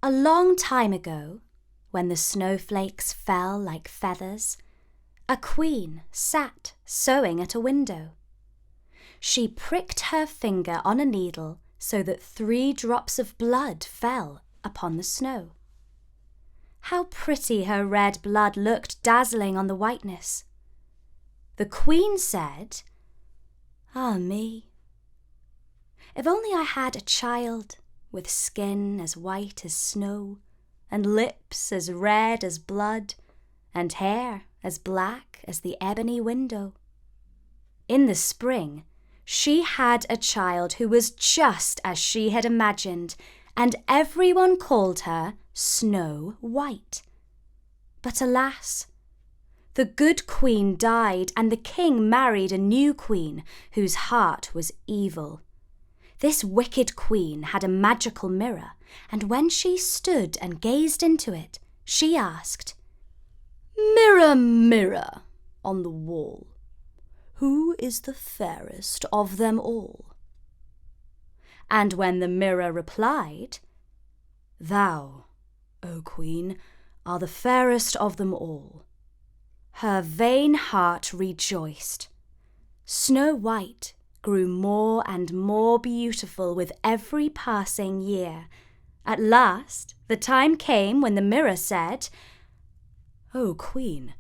A long time ago, when the snowflakes fell like feathers, a queen sat sewing at a window. She pricked her finger on a needle so that 3 drops of blood fell upon the snow. How pretty her red blood looked dazzling on the whiteness. The queen said, "Ah me, if only I had a child with skin as white as snow, and lips as red as blood, and hair as black as the ebony window." In the spring, she had a child who was just as she had imagined, and everyone called her Snow White. But alas, the good queen died, and the king married a new queen whose heart was evil. This wicked queen had a magical mirror, and when she stood and gazed into it, she asked, "Mirror, mirror on the wall, who is the fairest of them all?" And when the mirror replied, "Thou, O Queen, are the fairest of them all," her vain heart rejoiced. Snow White grew more and more beautiful with every passing year. At last, the time came when the mirror said, "O Queen,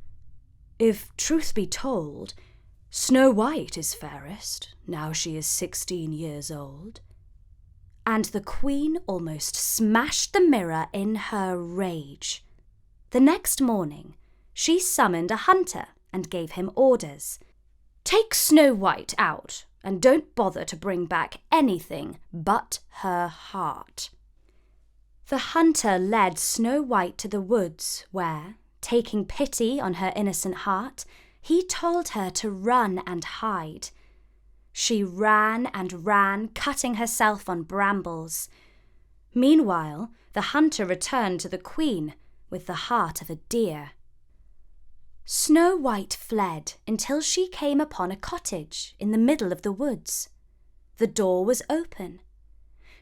if truth be told, Snow White is fairest, now she is 16 years old." And the queen almost smashed the mirror in her rage. The next morning, she summoned a hunter and gave him orders. "Take Snow White out and don't bother to bring back anything but her heart." The hunter led Snow White to the woods where, taking pity on her innocent heart, he told her to run and hide. She ran and ran, cutting herself on brambles. Meanwhile, the hunter returned to the queen with the heart of a deer. Snow White fled until she came upon a cottage in the middle of the woods. The door was open.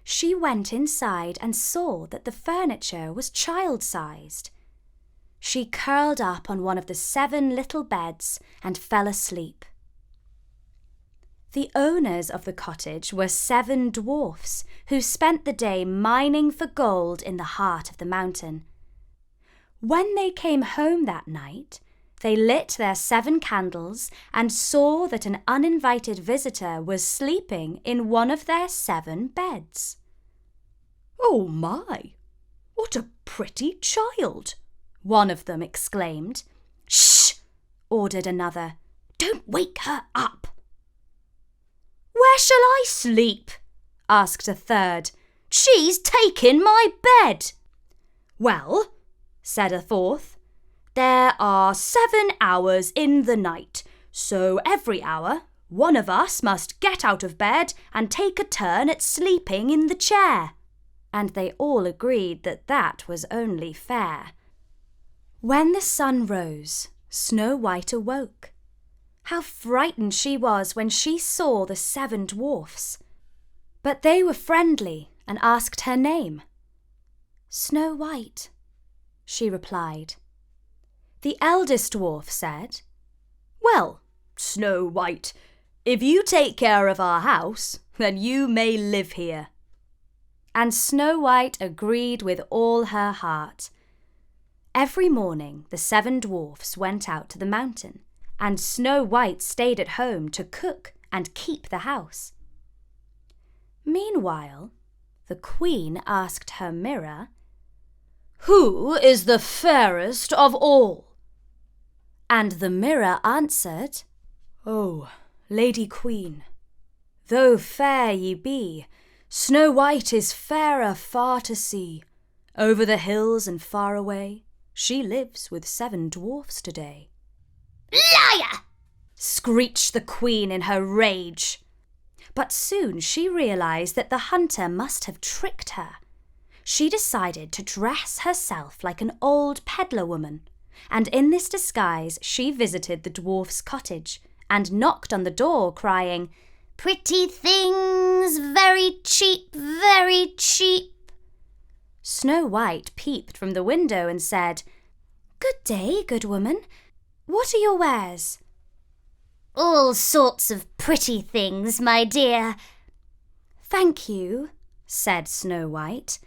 She went inside and saw that the furniture was child-sized. She curled up on one of the 7 little beds and fell asleep. The owners of the cottage were 7 dwarfs who spent the day mining for gold in the heart of the mountain. When they came home that night, they lit their 7 candles and saw that an uninvited visitor was sleeping in one of their 7 beds. "Oh my, what a pretty child!" one of them exclaimed. "Shh!" ordered another. "Don't wake her up." "Where shall I sleep?" asked a third. "She's taken my bed." "Well," said a fourth, "there are 7 hours in the night, so every hour one of us must get out of bed and take a turn at sleeping in the chair." And they all agreed that that was only fair. When the sun rose, Snow White awoke. How frightened she was when she saw the 7 dwarfs. But they were friendly and asked her name. "Snow White," she replied. The eldest dwarf said, "Well, Snow White, if you take care of our house, then you may live here." And Snow White agreed with all her heart. Every morning the 7 dwarfs went out to the mountain, and Snow White stayed at home to cook and keep the house. Meanwhile, the queen asked her mirror, "Who is the fairest of all?" And the mirror answered, "Oh, Lady Queen, though fair ye be, Snow White is fairer far to see. Over the hills and far away, she lives with 7 dwarfs today." "Liar!" screeched the queen in her rage. But soon she realized that the hunter must have tricked her. She decided to dress herself like an old peddler woman, and in this disguise she visited the dwarf's cottage and knocked on the door, crying, "Pretty things, very cheap, very cheap." Snow White peeped from the window and said, "Good day, good woman. What are your wares?" "All sorts of pretty things, my dear." "Thank you," said Snow White.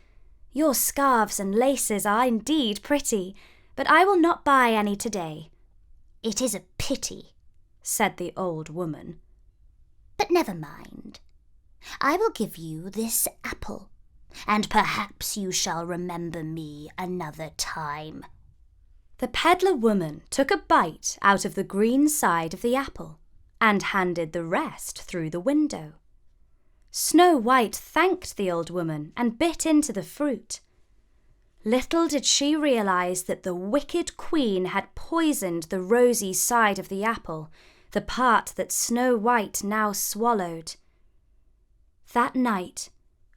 "Your scarves and laces are indeed pretty, but I will not buy any today." "It is a pity," said the old woman. "But never mind. I will give you this apple, and perhaps you shall remember me another time." The peddler woman took a bite out of the green side of the apple and handed the rest through the window. Snow White thanked the old woman and bit into the fruit. Little did she realize that the wicked queen had poisoned the rosy side of the apple, the part that Snow White now swallowed. That night,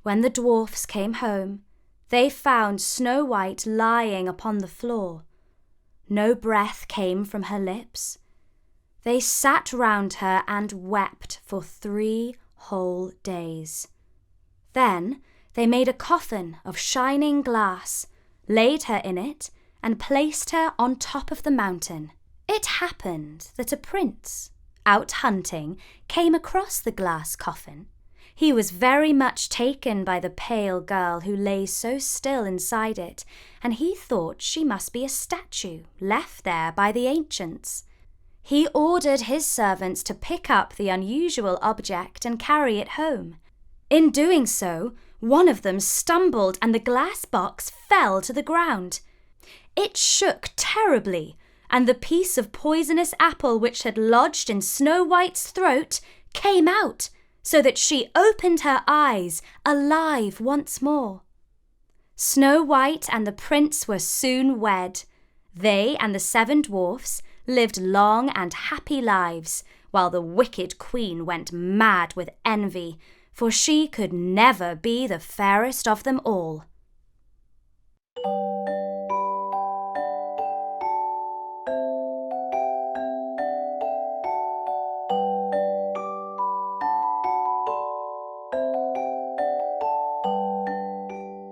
when the dwarfs came home, they found Snow White lying upon the floor. No breath came from her lips. They sat round her and wept for 3 whole days. Then they made a coffin of shining glass, laid her in it, and placed her on top of the mountain. It happened that a prince, out hunting, came across the glass coffin. He was very much taken by the pale girl who lay so still inside it, and he thought she must be a statue left there by the ancients. He ordered his servants to pick up the unusual object and carry it home. In doing so, one of them stumbled and the glass box fell to the ground. It shook terribly, and the piece of poisonous apple which had lodged in Snow White's throat came out, so that she opened her eyes, alive once more. Snow White and the prince were soon wed. They and the 7 dwarfs lived long and happy lives, while the wicked queen went mad with envy, for she could never be the fairest of them all.